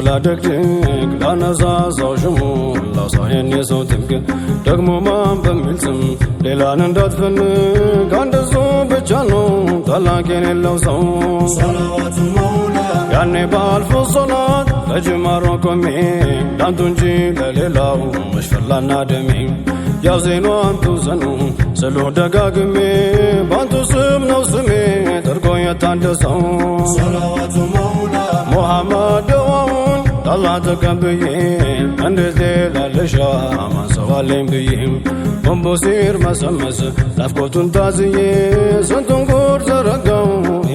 لا دقدق لا نزازو شمول لا صاين يسوتك دقمو ما بملسم ليلا نندات فنك عند الزوب بجانو طلاقين اللوزو صلوات المولى يعني بالف الصلاة لجماركم دانتونجي لليلاو مش فلانا دمي يا زينو انتو زنو سلو دقاقمي بانتو سمنو سمي تركو يتاندسو صلوات المولى محمد دواون الله تكبيين عند ذيل الشام سوالين بيين بمبوسير مسمس لفكوتون تازيين سنتون قور زرقو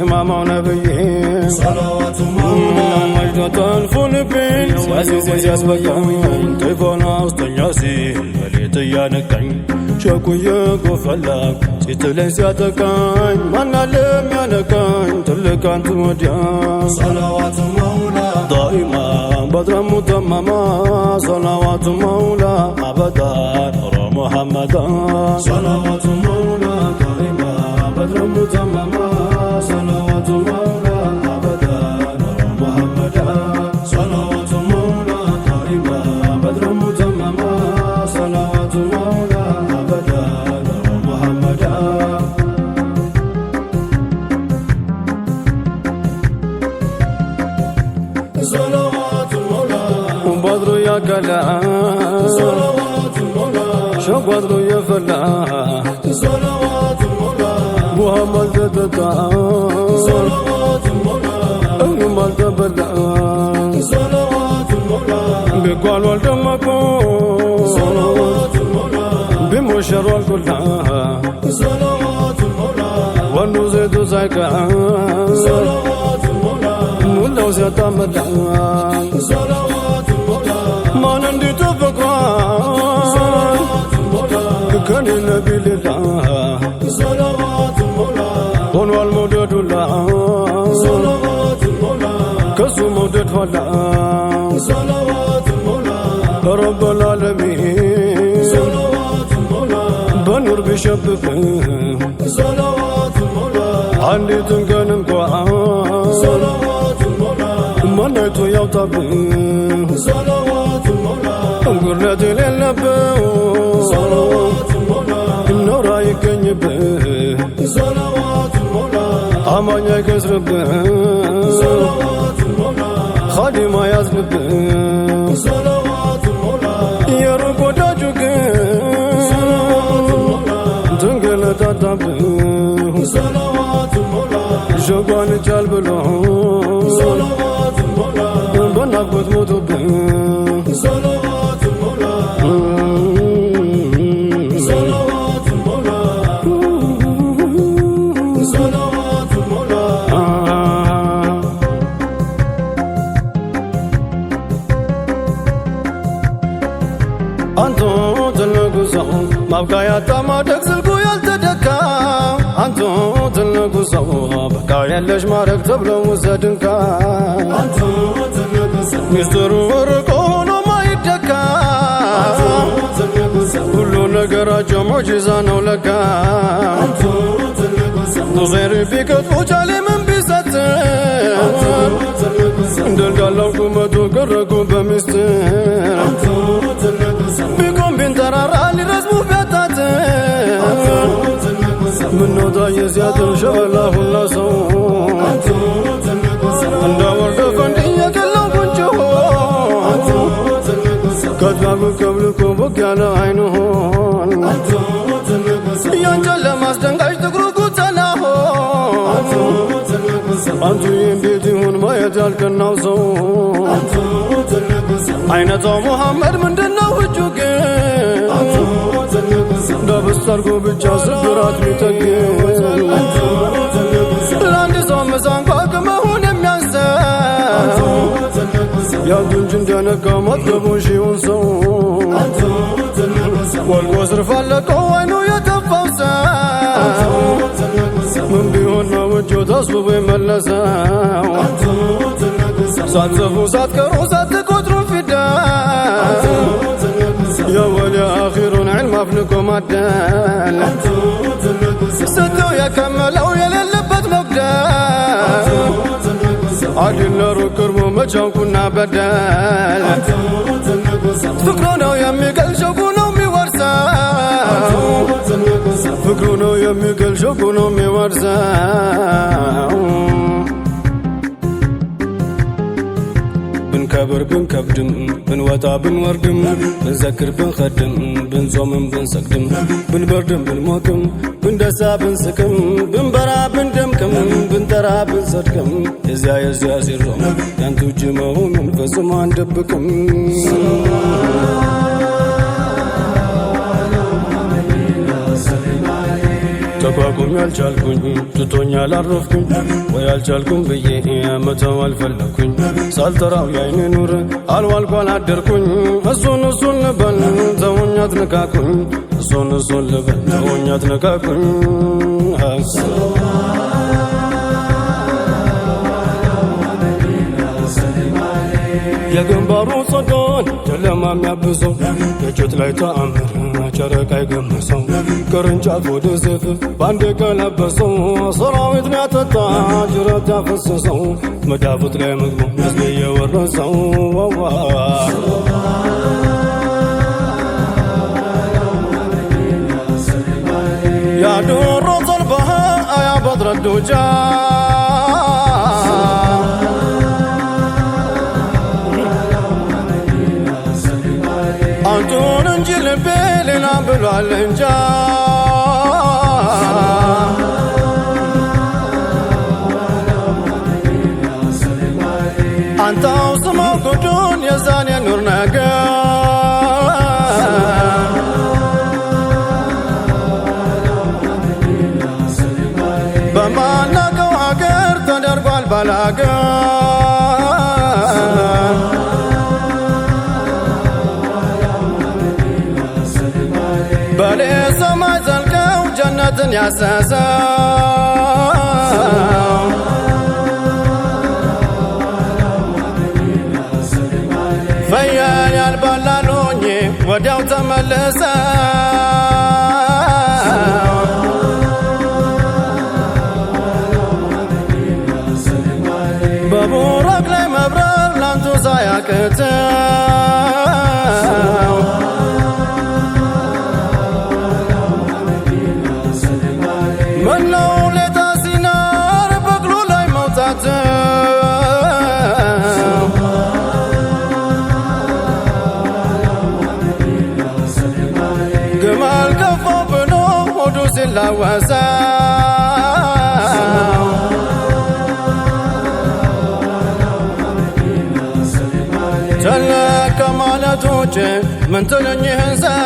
إمام ونبيين صلوات المولى مجدة تنفون بين سياس بيين تيفونا استنياسي وليت يانكين شاكو يقو فلاك سيتلين سياتكين مانا لم يانكين تلكان توديان صلوات المولى دائما بدر متمما صلوات المولى أبدا نور محمدا صلوات المولى دائما بدر متمما صلوات المولى أبدا نور محمدا صلوات المولى دائما بدر متمما صلوات المولى أبدا نور محمدا صلوات المولى بدر يا كلا صلوات المولى شو بدر يا فلا صلوات المولى محمد تتا صلوات المولى أنا ما تبلا صلوات المولى بقال والدمكو صلوات المولى بمشر والكلها صلوات المولى ونزيد زكا صلوات المولى مولو زيتامدا صلوات المولى ما نندي تفقا صلوات المولى كان النبي لله صلوات المولى كون والمدد الله صلوات المولى كسو مدد فلا صلوات المولى رب العالمين صلوات المولى بنور بشبك صلوات المولى عندي تنقن مقوى صلوات المولى منيتو يوطب صلوات المولى قرنتي للبو صلوات المولى النور يكنيب صلوات المولى أمان يكسرب صلوات المولى خادم يزنب صلوات المولى يا رب وداجك صلوات المولى تنقل تتب صلوات المولى شقوان جالبلو صلوات المولى بنقبت مطب صلوات المولى صلوات المولى صلوات المولى أنتو تلقوا ما بقى يا تمادك سلقوا يلتدكا أنتو تلقوا بقى يلش ما ركتب له وزدنكا أنتو تلقوا مستر ورقون وما يدكا كل نقراجو معجزة نولكا أنتو تلقوا نصير فيك تفوجالي من بيستر دلقالو كومتو قرقو بمستر بكم بنترارا لرسمو بيتاتر منو ضاي زيادة شغله الناسو اندور دفندية كلا كنجو كتبابو كبلكو بكيانا عينهون ينجل ماسدنقاش تقرقو تلاهون أنتو ينبيتون ما يجالك النوزو عينتو محمد من دنا وجوك دبسترقو بجاس الدرات متقل لاندي صوم سانقاك ما هون يميانسا يا دنجن دانكا مطلبو شيون سو والقصر فلقو وينو يتفوسا من بيهونا وجو تصبو يملسا ساتزفو ساتكرو ساتكوترو فدا يا ولي آخر علم أفنكم الدال ستو يكملو يللبت مبدال عقلنا ركرمو መቻውኩና በደል ፍቅሩ ነው የሚገል ሸጉ ነው የሚወርሰው ፍቅሩ ነው የሚገል ሸጉ ነው የሚወርሰው ብንከብር ብንከብድም ብንወጣ ብንወርድም ብንዘክር ብንኸድም ብንጾምም ብንሰግድም ብንበርድም ብንሞቅም ብንደሳ ብንስቅም ብንበራ ብንደምቅም ብንጠራ ብንሰድቅም የዚያ ሲሮም ያንቱ እጅ መሆኑን ፈጽሞ አንደብቅም ተቋቁም ያልቻልኩኝ ትቶኛል አረፍኩኝ ወይ አልቻልኩም ብዬ መተው አልፈለኩኝ ሳልጠራው ያይን ኑር አልዋልኩ አላደርኩኝ እሱን ልበል ተውኝ አትነካኩኝ እሱን ልበል ተውኝ አትነካኩኝ የግንባሩ ጸጋን ጨለማ የሚያብሰው የእጆት ላይ ተአምር ጨረቃ የገመሰው ቅርንጫፍ ወደ ሴፍ በአንድ ቀለበሰው ሰራዊት ያጠጣ ጅረት ያፈሰሰው መዳፉት ላይ ምግቡ ሕዝብ የወረሰው ያዶሮ ዘልባህ አያ በድረዱጃ አንቱን እንጂ ልቤ ሌላ ብሏል እንጃ አንተው ስማው ጉዱን የዛን የኑር ነገር በማናቀው ሀገር ተደርጓል ባላገር በሌ ሰማይ ዘልቀው ጀነትን ያሰሰው ፈየል ያልባላሎኝ ወዲያው ተመለሰው በቡራቅ ላይ መብረር ላንቱ ሳያቅተው ምነው ሌታ ሲናር በቅሎ ላይ መውጣት ግመል ገፋው ብሎ ሆዱ ሲላወሰው ቸለቅ ከማለት ውጭ ምን ትሉኝ ይህን ሰው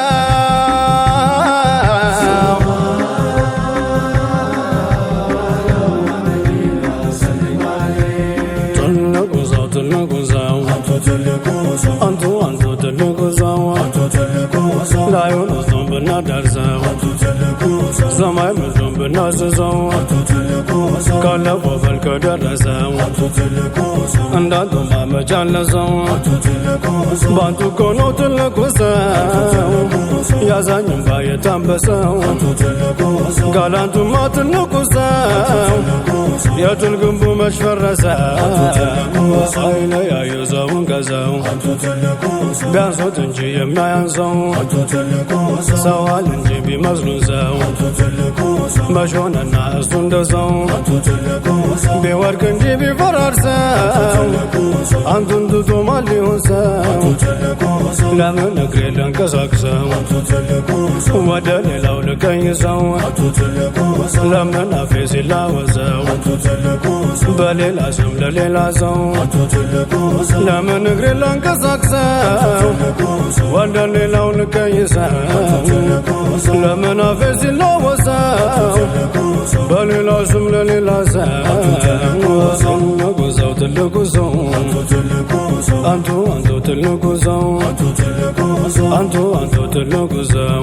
አንቱ ትልቁ ሰው ላዩን ውስጡን ብናዳርሰው ሰማይ ምድሩን ብናስሰው ካለፈው በልክ ደረሰው እንዳንቱ ማመቻለሰው ባንቱ እኮ ነው ትልቁ ሰው ያዛኝም ባየታንበሰው ጋላንቱማ ትልቁ ሰው የቱን ግንቡ መች ፈረሰ አይለያዩ ሰውን ከሰው ቢያንሶት እንጂ የሚያንሰው ሰዋል እንጂ ቢመስሉን ሰው መሾነና እሱ እንደ ሰው ቢወድቅ እንጂ ቢፈራርሰው አንቱን ትቶ ማን ሊሆን ሰው ለምን እግሬ ልንቀሳቅሰው ወደ ሌላው ልቀይሰው ለምን አፌ ሲላወሰው በሌላ ስም ለሌላ ሰው ለምን እግሬ ልንቀሳቅሰው ወደ ሌላው ልቀይሰው ለምን አፌ ሲላወሰው በሌላ ስም ለሌላ ሰው ትልቁ ሰው አንቱ ትልቁ ሰው አንቱ ትልቁ ሰው